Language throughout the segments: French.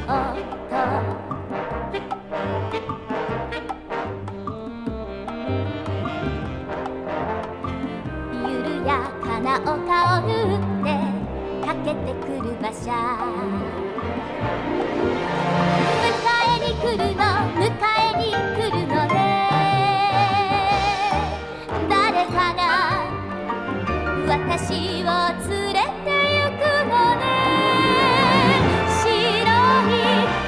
緩やかな丘を縫って駆けてくる馬車迎えに来るの迎えに来るのね誰かが私を連れて行くのね白い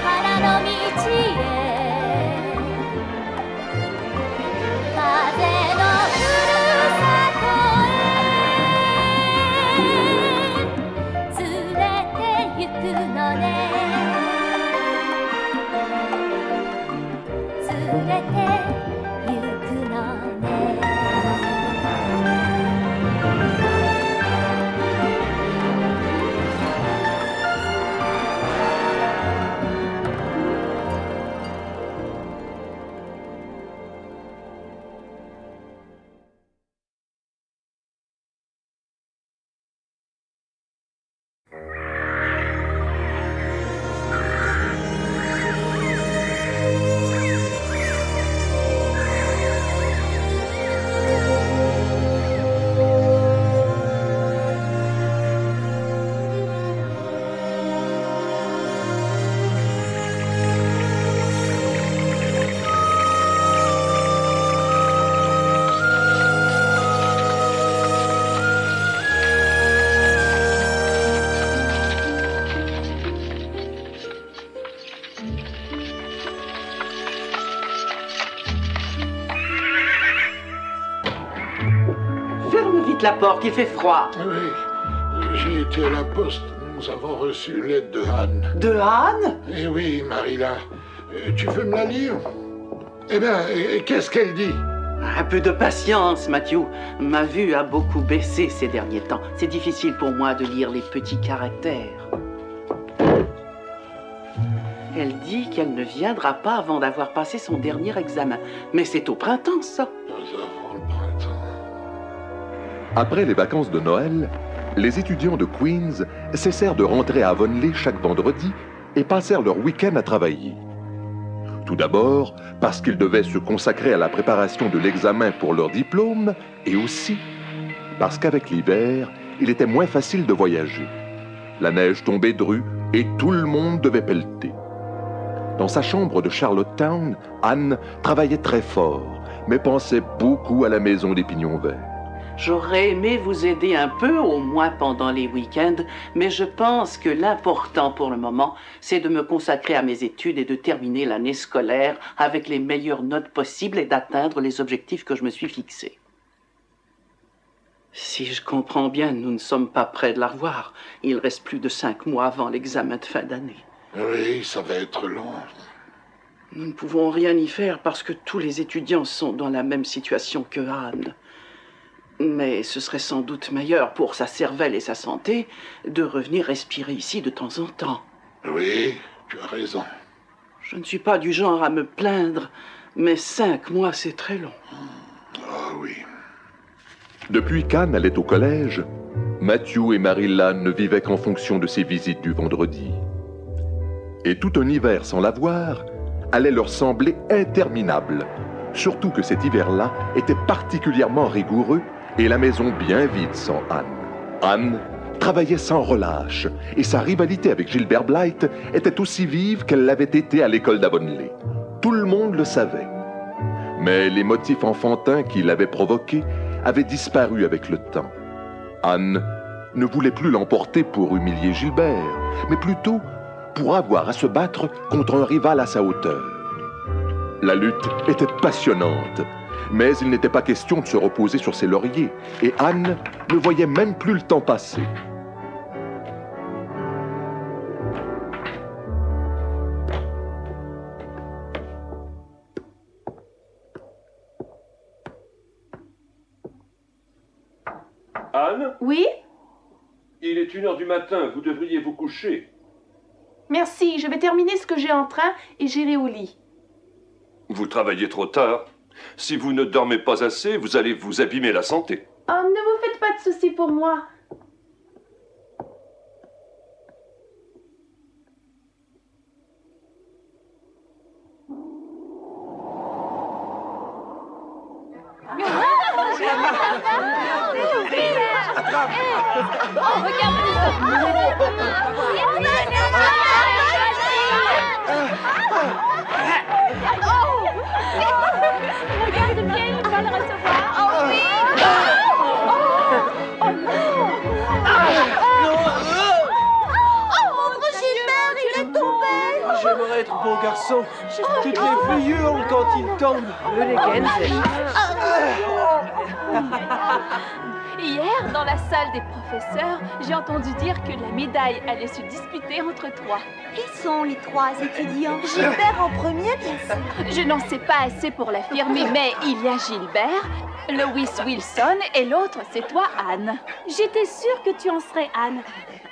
花の道へ風のふるさとへ連れて行くのね連れて行くのねLa porte, il fait froid. Oui, j'ai été à la poste. Nous avons reçu une lettre de Anne. De Anne? Eh oui, Marilla. Tu veux me la lire? Eh bien, qu'est-ce qu'elle dit? Un peu de patience, Matthew. Ma vue a beaucoup baissé ces derniers temps. C'est difficile pour moi de lire les petits caractères. Elle dit qu'elle ne viendra pas avant d'avoir passé son dernier examen. Mais c'est au printemps, ça. Nous avons le printemps. Après les vacances de Noël, les étudiants de Queens cessèrent de rentrer à Avonlea chaque vendredi et passèrent leur week-end à travailler. Tout d'abord, parce qu'ils devaient se consacrer à la préparation de l'examen pour leur diplôme, et aussi parce qu'avec l'hiver, il était moins facile de voyager. La neige tombait dru et tout le monde devait pelleter. Dans sa chambre de Charlottetown, Anne travaillait très fort, mais pensait beaucoup à la maison des Pignons Verts. J'aurais aimé vous aider un peu, au moins pendant les week-ends, mais je pense que l'important pour le moment, c'est de me consacrer à mes études et de terminer l'année scolaire avec les meilleures notes possibles et d'atteindre les objectifs que je me suis fixés. Si je comprends bien, nous ne sommes pas près de la revoir. Il reste plus de 5 mois avant l'examen de fin d'année. Oui, ça va être long. Nous ne pouvons rien y faire parce que tous les étudiants sont dans la même situation que Anne. Mais ce serait sans doute meilleur pour sa cervelle et sa santé de revenir respirer ici de temps en temps. Oui, tu as raison. Je ne suis pas du genre à me plaindre, mais 5 mois, c'est très long. Ah oui. Depuis qu'Anne allait au collège, Matthew et Marilla ne vivaient qu'en fonction de ses visites du vendredi. Et tout un hiver sans la voir allait leur sembler interminable, surtout que cet hiver-là était particulièrement rigoureux et la maison bien vide sans Anne. Anne travaillait sans relâche et sa rivalité avec Gilbert Blythe était aussi vive qu'elle l'avait été à l'école d'Avonlea. Tout le monde le savait. Mais les motifs enfantins qui l'avaient provoqué avaient disparu avec le temps. Anne ne voulait plus l'emporter pour humilier Gilbert, mais plutôt pour avoir à se battre contre un rival à sa hauteur. La lutte était passionnante, mais il n'était pas question de se reposer sur ses lauriers, et Anne ne voyait même plus le temps passer. Anne? Oui? Il est 1h du matin, vous devriez vous coucher. Merci, je vais terminer ce que j'ai en train et j'irai au lit. Vous travaillez trop tard. Si vous ne dormez pas assez, vous allez vous abîmer la santé. Oh, ne vous faites pas de soucis pour moi. Regarde bien, il va le recevoir. Oh oui. J'aimerais être bon garçon. Toutes les filles hurlent quand il tombe. Le Legend. Hier, dans la salle des professeurs, j'ai entendu dire que la médaille allait se disputer entre trois. Qui sont les trois étudiants? Gilbert en premier, bien sûr. Je n'en sais pas assez pour l'affirmer, mais il y a Gilbert, Lois Wilson et l'autre, c'est toi, Anne. J'étais sûre que tu en serais, Anne.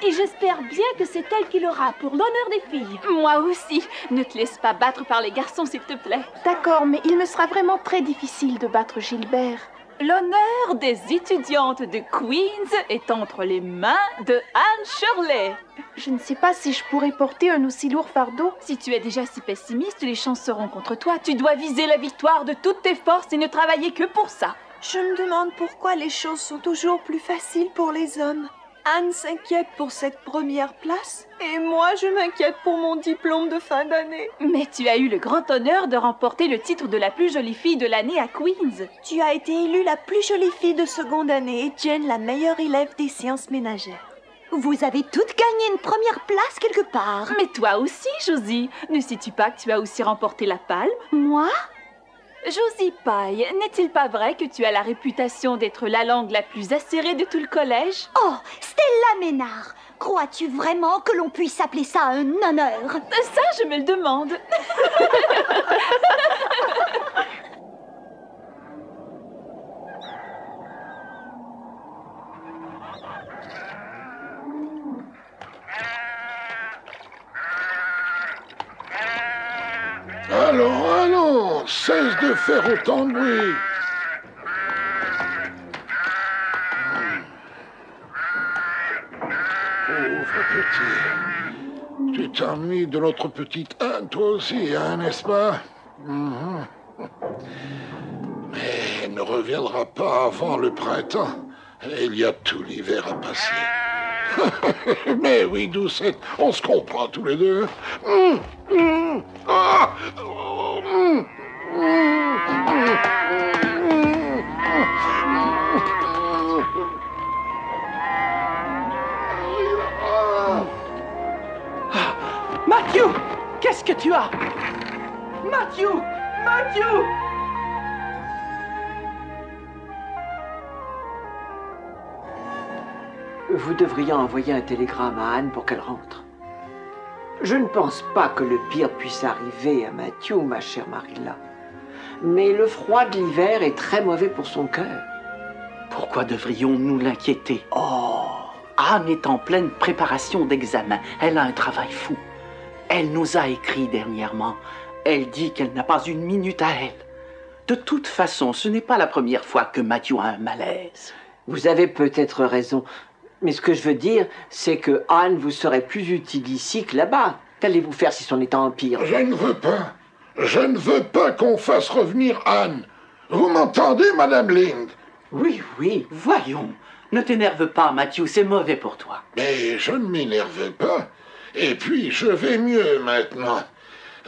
Et j'espère bien que c'est elle qui l'aura pour l'honneur des filles. Moi aussi. Ne te laisse pas battre par les garçons, s'il te plaît. D'accord, mais il me sera vraiment très difficile de battre Gilbert. L'honneur des étudiantes de Queens est entre les mains de Anne Shirley. Je ne sais pas si je pourrais porter un aussi lourd fardeau. Si tu es déjà si pessimiste, les chances seront contre toi. Tu dois viser la victoire de toutes tes forces et ne travailler que pour ça. Je me demande pourquoi les choses sont toujours plus faciles pour les hommes. Anne s'inquiète pour cette première place et moi je m'inquiète pour mon diplôme de fin d'année. Mais tu as eu le grand honneur de remporter le titre de la plus jolie fille de l'année à Queens. Tu as été élue la plus jolie fille de seconde année et Jen la meilleure élève des sciences ménagères. Vous avez toutes gagné une première place quelque part. Mais toi aussi, Josie. Ne sais-tu pas que tu as aussi remporté la palme? Moi? Josie Pye, n'est-il pas vrai que tu as la réputation d'être la langue la plus acérée de tout le collège? Oh, Stella Ménard, crois-tu vraiment que l'on puisse appeler ça un honneur? Ça, je me le demande. Allons, cesse de faire autant de bruit. Pauvre petit. Tu t'ennuies de notre petite Anne, toi aussi, hein, n'est-ce pas? Mais elle ne reviendra pas avant le printemps. Il y a tout l'hiver à passer. Mais oui, Doucette, on se comprend tous les deux. Matthew, qu'est-ce que tu as? Matthew! Vous devriez envoyer un télégramme à Anne pour qu'elle rentre. Je ne pense pas que le pire puisse arriver à Matthew, ma chère Marilla. Mais le froid de l'hiver est très mauvais pour son cœur. Pourquoi devrions-nous l'inquiéter? Oh! Anne est en pleine préparation d'examen. Elle a un travail fou. Elle nous a écrit dernièrement. Elle dit qu'elle n'a pas une minute à elle. De toute façon, ce n'est pas la première fois que Matthew a un malaise. Vous avez peut-être raison. Mais ce que je veux dire, c'est que Anne vous serait plus utile ici que là-bas. Qu'allez-vous faire si son état empire? Je ne veux pas. Je ne veux pas qu'on fasse revenir Anne. Vous m'entendez, Madame Lind? Oui, oui. Voyons. Ne t'énerve pas, Matthew, c'est mauvais pour toi. Mais je ne m'énerve pas. Et puis, je vais mieux maintenant.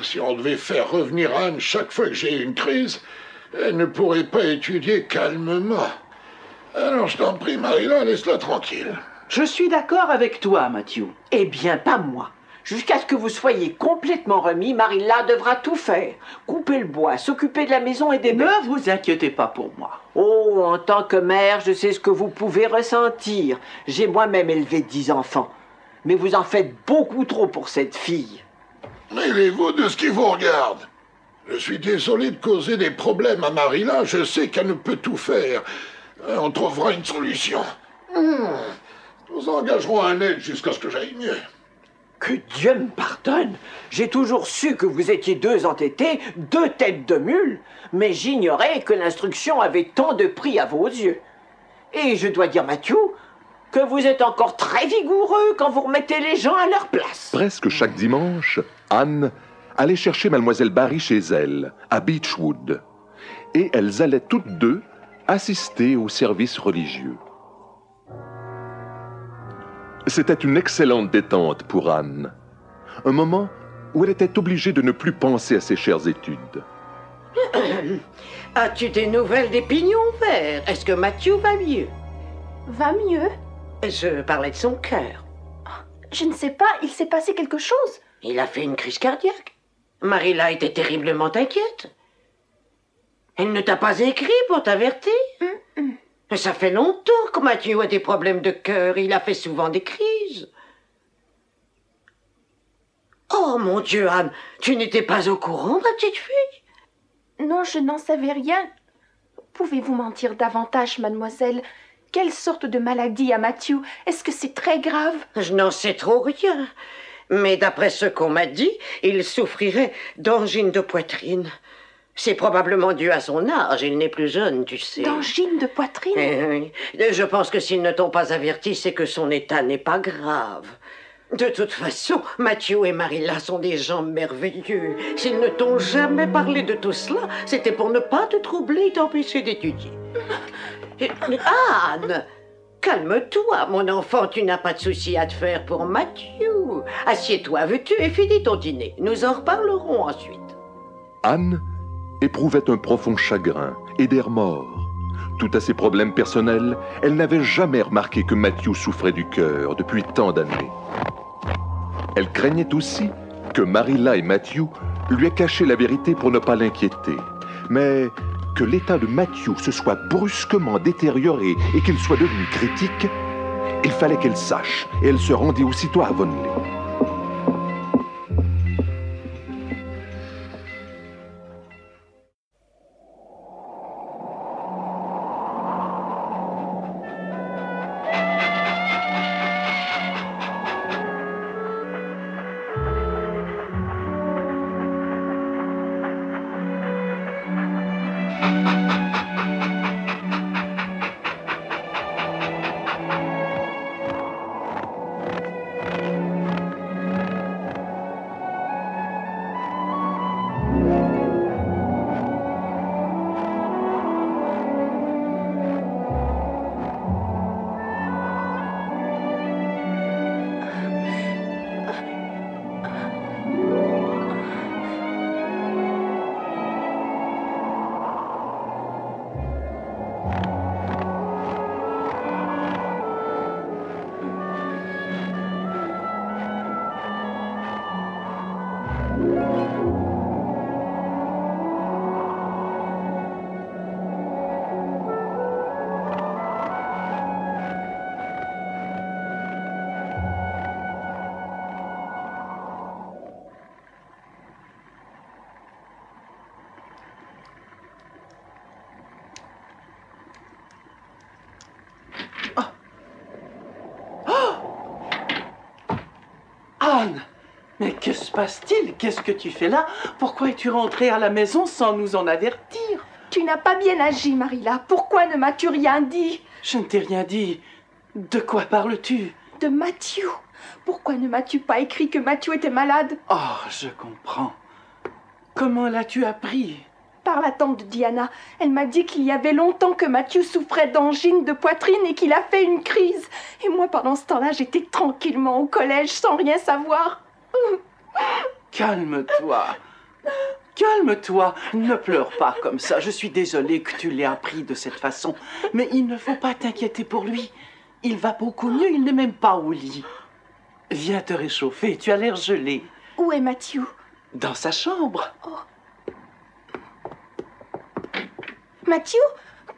Si on devait faire revenir Anne chaque fois que j'ai une crise, elle ne pourrait pas étudier calmement. Alors, je t'en prie, Marilla, laisse-la tranquille. Je suis d'accord avec toi, Matthew. Eh bien, pas moi. Jusqu'à ce que vous soyez complètement remis, Marilla devra tout faire. Couper le bois, s'occuper de la maison et des bêtes. Ne vous inquiétez pas pour moi. Oh, en tant que mère, je sais ce que vous pouvez ressentir. J'ai moi-même élevé 10 enfants. Mais vous en faites beaucoup trop pour cette fille. Mêlez-vous de ce qui vous regarde. Je suis désolé de causer des problèmes à Marilla. Je sais qu'elle ne peut tout faire. On trouvera une solution. Nous engagerons un aide jusqu'à ce que j'aille mieux. Que Dieu me pardonne! J'ai toujours su que vous étiez deux entêtés, deux têtes de mule, mais j'ignorais que l'instruction avait tant de prix à vos yeux. Et je dois dire, Matthew, que vous êtes encore très vigoureux quand vous remettez les gens à leur place. Presque chaque dimanche, Anne allait chercher Mademoiselle Barry chez elle, à Beechwood. Et elles allaient toutes deux assister au service religieux. C'était une excellente détente pour Anne. Un moment où elle était obligée de ne plus penser à ses chères études. As-tu des nouvelles des pignons verts? Est-ce que Matthew va mieux? Va mieux? Je parlais de son cœur. Je ne sais pas, il s'est passé quelque chose. Il a fait une crise cardiaque. Marilla était terriblement inquiète. Elle ne t'a pas écrit pour t'avertir? Ça fait longtemps que Matthew a des problèmes de cœur. Il a fait souvent des crises. Oh, mon Dieu, Anne, tu n'étais pas au courant, ma petite fille? Non, je n'en savais rien. Pouvez-vous m'en dire davantage, mademoiselle? Quelle sorte de maladie a Matthew? Est-ce que c'est très grave? Je n'en sais trop rien. Mais d'après ce qu'on m'a dit, il souffrirait d'angine de poitrine. C'est probablement dû à son âge, il n'est plus jeune, tu sais. D'angine de poitrine? Oui. Je pense que s'ils ne t'ont pas averti, c'est que son état n'est pas grave. De toute façon, Matthew et Marilla sont des gens merveilleux. S'ils ne t'ont jamais parlé de tout cela, c'était pour ne pas te troubler et t'empêcher d'étudier. Anne, calme-toi, mon enfant, tu n'as pas de souci à te faire pour Matthew. Assieds-toi, veux-tu, et finis ton dîner. Nous en reparlerons ensuite. Anne éprouvait un profond chagrin et des remords. Tout à ses problèmes personnels, elle n'avait jamais remarqué que Matthew souffrait du cœur depuis tant d'années. Elle craignait aussi que Marilla et Matthew lui aient caché la vérité pour ne pas l'inquiéter. Mais que l'état de Matthew se soit brusquement détérioré et qu'il soit devenu critique, il fallait qu'elle sache, et elle se rendit aussitôt à Avonlea. Anne, mais que se passe-t-il? Qu'est-ce que tu fais là? Pourquoi es-tu rentrée à la maison sans nous en avertir? Tu n'as pas bien agi, Marilla. Pourquoi ne m'as-tu rien dit? Je ne t'ai rien dit. De quoi parles-tu? De Matthew. Pourquoi ne m'as-tu pas écrit que Matthew était malade? Oh, je comprends. Comment l'as-tu appris? Par la tante Diana. Elle m'a dit qu'il y avait longtemps que Matthew souffrait d'angine de poitrine et qu'il a fait une crise. Et moi, pendant ce temps-là, j'étais tranquillement au collège sans rien savoir. Calme-toi. Calme-toi. Ne pleure pas comme ça. Je suis désolée que tu l'aies appris de cette façon. Mais il ne faut pas t'inquiéter pour lui. Il va beaucoup mieux. Il n'est même pas au lit. Viens te réchauffer. Tu as l'air gelé. Où est Matthew? Dans sa chambre. Oh. Matthew?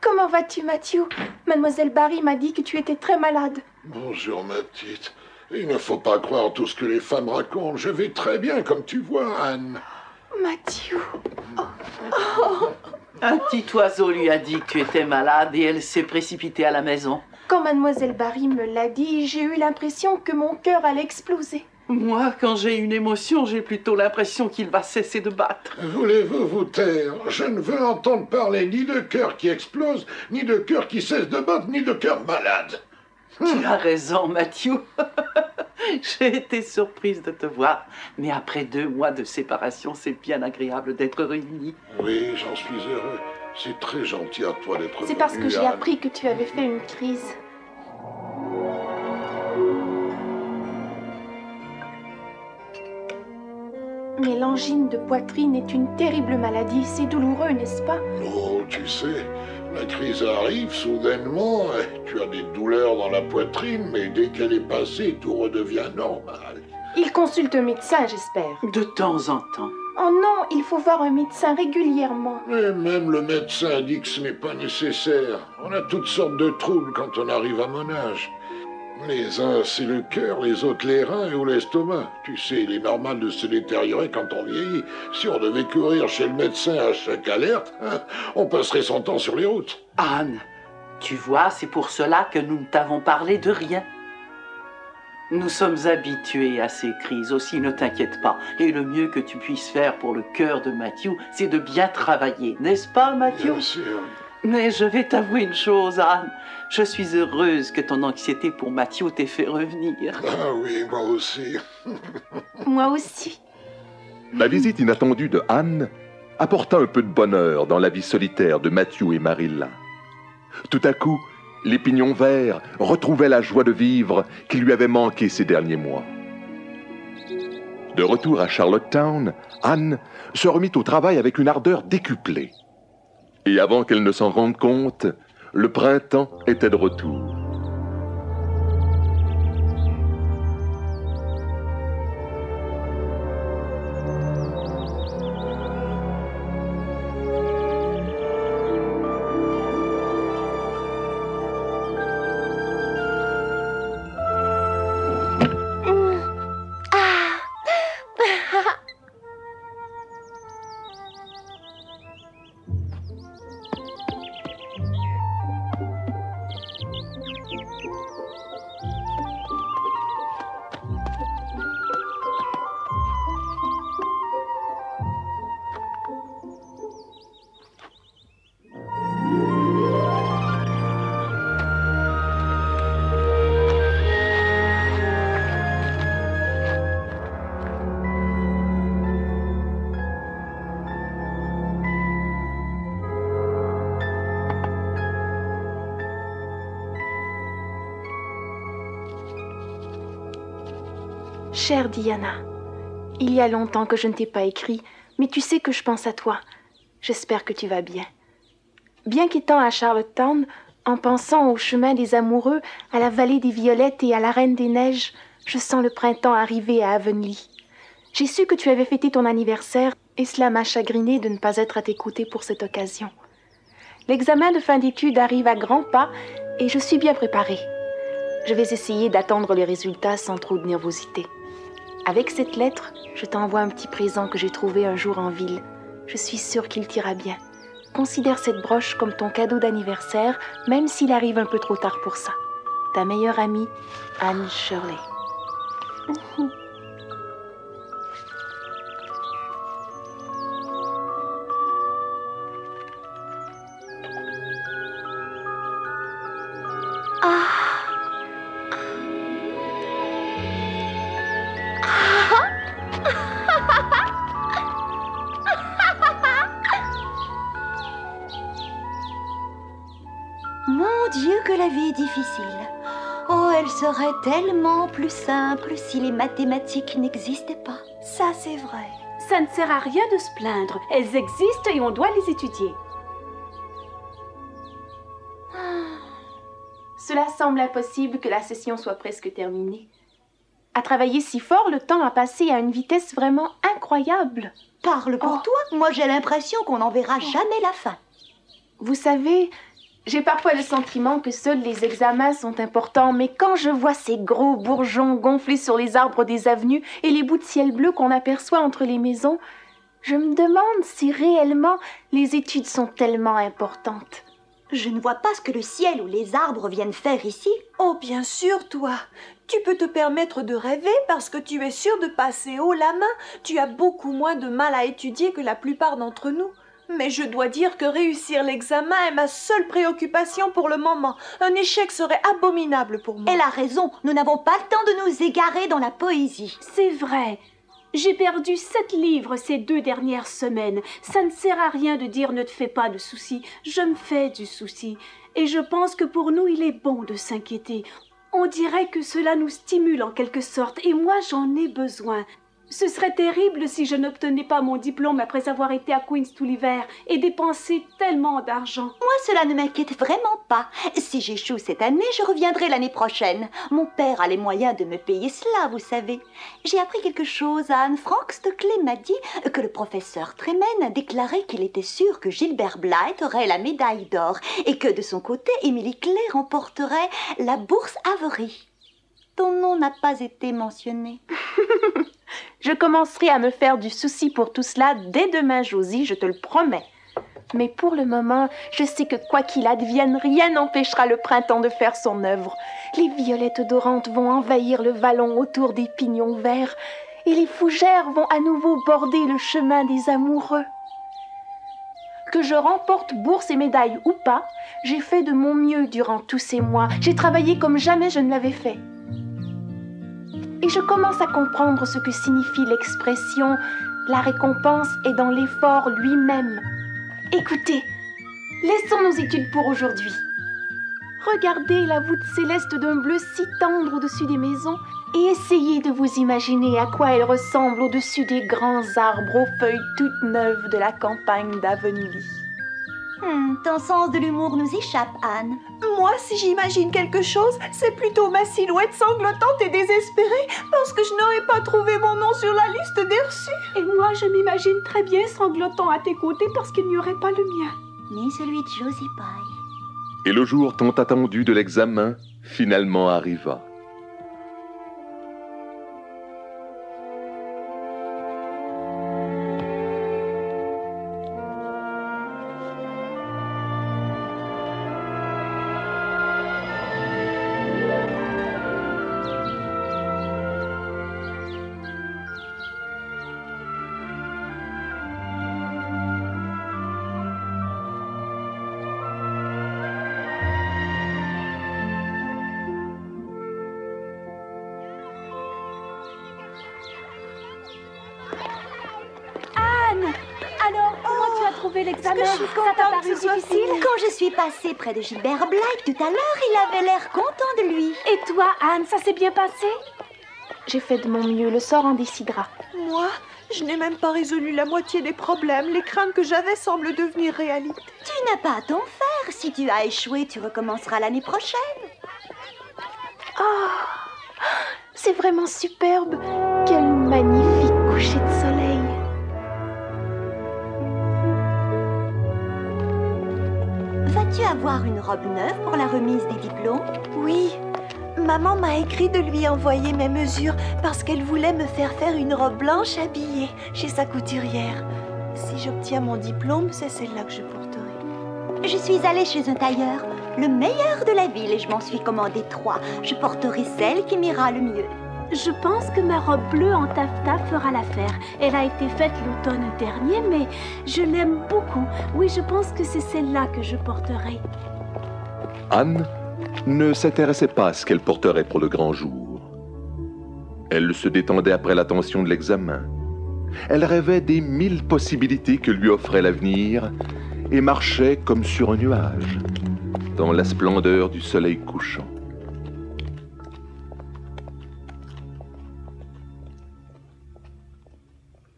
Comment vas-tu, Matthew? Mademoiselle Barry m'a dit que tu étais très malade. Bonjour, ma petite. Il ne faut pas croire tout ce que les femmes racontent. Je vais très bien, comme tu vois, Anne. Matthew. Oh. Oh. Un petit oiseau lui a dit que tu étais malade et elle s'est précipitée à la maison. Quand Mademoiselle Barry me l'a dit, j'ai eu l'impression que mon cœur allait exploser. Moi, quand j'ai une émotion, j'ai plutôt l'impression qu'il va cesser de battre. Voulez-vous vous taire? Je ne veux entendre parler ni de cœur qui explose, ni de cœur qui cesse de battre, ni de cœur malade. Tu as raison, Matthew. J'ai été surprise de te voir. Mais après 2 mois de séparation, c'est bien agréable d'être réunis. Oui, j'en suis heureux. C'est très gentil à toi d'être venu. C'est parce que j'ai Anne. appris que tu avais fait une crise. Mais l'angine de poitrine est une terrible maladie. C'est douloureux, n'est-ce pas? Oh, tu sais, la crise arrive soudainement. Tu as des douleurs dans la poitrine, mais dès qu'elle est passée, tout redevient normal. Il consulte un médecin, j'espère. De temps en temps. Oh non, il faut voir un médecin régulièrement. Et même le médecin dit que ce n'est pas nécessaire. On a toutes sortes de troubles quand on arrive à mon âge. Les uns, c'est le cœur, les autres, les reins ou l'estomac. Tu sais, il est normal de se détériorer quand on vieillit. Si on devait courir chez le médecin à chaque alerte, on passerait son temps sur les routes. Anne, tu vois, c'est pour cela que nous ne t'avons parlé de rien. Nous sommes habitués à ces crises, aussi ne t'inquiète pas. Et le mieux que tu puisses faire pour le cœur de Matthew, c'est de bien travailler, n'est-ce pas, Matthew? Bien sûr. Mais je vais t'avouer une chose, Anne. Je suis heureuse que ton anxiété pour Matthew t'ait fait revenir. Ah oui, moi aussi. Moi aussi. La visite inattendue de Anne apporta un peu de bonheur dans la vie solitaire de Matthew et Marilla. Tout à coup, les pignons verts retrouvaient la joie de vivre qui lui avait manqué ces derniers mois. De retour à Charlottetown, Anne se remit au travail avec une ardeur décuplée. Et avant qu'elle ne s'en rende compte, le printemps était de retour. Chère Diana, il y a longtemps que je ne t'ai pas écrit, mais tu sais que je pense à toi. J'espère que tu vas bien. Bien qu'étant à Charlottetown, en pensant au chemin des amoureux, à la vallée des violettes et à la Reine des Neiges, je sens le printemps arriver à Avonlea. J'ai su que tu avais fêté ton anniversaire et cela m'a chagrinée de ne pas être à tes côtés pour cette occasion. L'examen de fin d'études arrive à grands pas et je suis bien préparée. Je vais essayer d'attendre les résultats sans trop de nervosité. Avec cette lettre, je t'envoie un petit présent que j'ai trouvé un jour en ville. Je suis sûre qu'il t'ira bien. Considère cette broche comme ton cadeau d'anniversaire, même s'il arrive un peu trop tard pour ça. Ta meilleure amie, Anne Shirley. Mon Dieu, que la vie est difficile. Oh, elle serait tellement plus simple si les mathématiques n'existaient pas. Ça, c'est vrai. Ça ne sert à rien de se plaindre. Elles existent et on doit les étudier. Cela semble impossible que la session soit presque terminée. À travailler si fort, le temps a passé à une vitesse vraiment incroyable. Parle pour toi. Moi, j'ai l'impression qu'on n'en verra jamais la fin. Vous savez, j'ai parfois le sentiment que seuls les examens sont importants, mais quand je vois ces gros bourgeons gonflés sur les arbres des avenues et les bouts de ciel bleu qu'on aperçoit entre les maisons, je me demande si réellement les études sont tellement importantes. Je ne vois pas ce que le ciel ou les arbres viennent faire ici. Oh, bien sûr, toi. Tu peux te permettre de rêver parce que tu es sûr de passer haut la main. Tu as beaucoup moins de mal à étudier que la plupart d'entre nous. Mais je dois dire que réussir l'examen est ma seule préoccupation pour le moment. Un échec serait abominable pour moi. Elle a raison. Nous n'avons pas le temps de nous égarer dans la poésie. C'est vrai. J'ai perdu 7 livres ces 2 dernières semaines. Ça ne sert à rien de dire ne te fais pas de soucis. Je me fais du souci. Et je pense que pour nous, il est bon de s'inquiéter. On dirait que cela nous stimule en quelque sorte. Et moi, j'en ai besoin. Ce serait terrible si je n'obtenais pas mon diplôme après avoir été à Queen's tout l'hiver et dépensé tellement d'argent. Moi, cela ne m'inquiète vraiment pas. Si j'échoue cette année, je reviendrai l'année prochaine. Mon père a les moyens de me payer cela, vous savez. J'ai appris quelque chose. Anne Frank Stockley m'a dit que le professeur Tremen a déclaré qu'il était sûr que Gilbert Blythe aurait la médaille d'or et que de son côté, Emily Clay remporterait la bourse Avery. Ton nom n'a pas été mentionné. Je commencerai à me faire du souci pour tout cela dès demain, Josie, je te le promets. Mais pour le moment, je sais que quoi qu'il advienne, rien n'empêchera le printemps de faire son œuvre. Les violettes odorantes vont envahir le vallon autour des pignons verts et les fougères vont à nouveau border le chemin des amoureux. Que je remporte bourse et médaille ou pas, j'ai fait de mon mieux durant tous ces mois. J'ai travaillé comme jamais je ne l'avais fait. Et je commence à comprendre ce que signifie l'expression « la récompense est dans l'effort lui-même ». Écoutez, laissons nos études pour aujourd'hui. Regardez la voûte céleste d'un bleu si tendre au-dessus des maisons et essayez de vous imaginer à quoi elle ressemble au-dessus des grands arbres aux feuilles toutes neuves de la campagne d'Avonlea. Ton sens de l'humour nous échappe, Anne. Moi, si j'imagine quelque chose, c'est plutôt ma silhouette sanglotante et désespérée parce que je n'aurais pas trouvé mon nom sur la liste des reçus. Et moi, je m'imagine très bien sanglotant à tes côtés parce qu'il n'y aurait pas le mien. Ni celui de Josie Pye. Et le jour tant attendu de l'examen finalement arriva. Alors, comment tu as trouvé l'examen? Ça t'a paru difficile? Quand je suis passée près de Gilbert Blythe tout à l'heure, il avait l'air content de lui. Et toi, Anne, ça s'est bien passé? J'ai fait de mon mieux, le sort en décidera. Moi, je n'ai même pas résolu la moitié des problèmes. Les craintes que j'avais semblent devenir réalité. Tu n'as pas à t'en faire. Si tu as échoué, tu recommenceras l'année prochaine. Oh, c'est vraiment superbe. Quel magnifique coucher de soleil. Vas-tu avoir une robe neuve pour la remise des diplômes? Oui. Maman m'a écrit de lui envoyer mes mesures parce qu'elle voulait me faire une robe blanche habillée chez sa couturière. Si j'obtiens mon diplôme, c'est celle-là que je porterai. Je suis allée chez un tailleur, le meilleur de la ville, et je m'en suis commandé 3. Je porterai celle qui m'ira le mieux. Je pense que ma robe bleue en taffetas fera l'affaire. Elle a été faite l'automne dernier, mais je l'aime beaucoup. Oui, je pense que c'est celle-là que je porterai. Anne ne s'intéressait pas à ce qu'elle porterait pour le grand jour. Elle se détendait après la tension de l'examen. Elle rêvait des 1000 possibilités que lui offrait l'avenir et marchait comme sur un nuage, dans la splendeur du soleil couchant.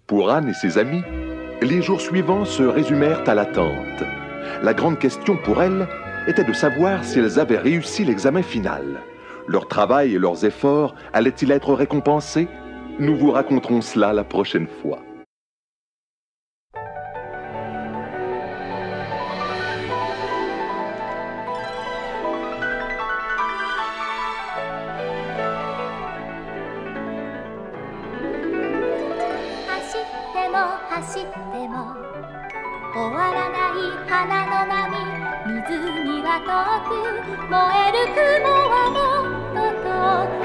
Pour Anne et ses amis, les jours suivants se résumèrent à l'attente. La grande question pour elles était de savoir si elles avaient réussi l'examen final. Leur travail et leurs efforts allaient-ils être récompensés? Nous vous raconterons cela la prochaine fois.「水には遠く燃える雲はもっと遠く」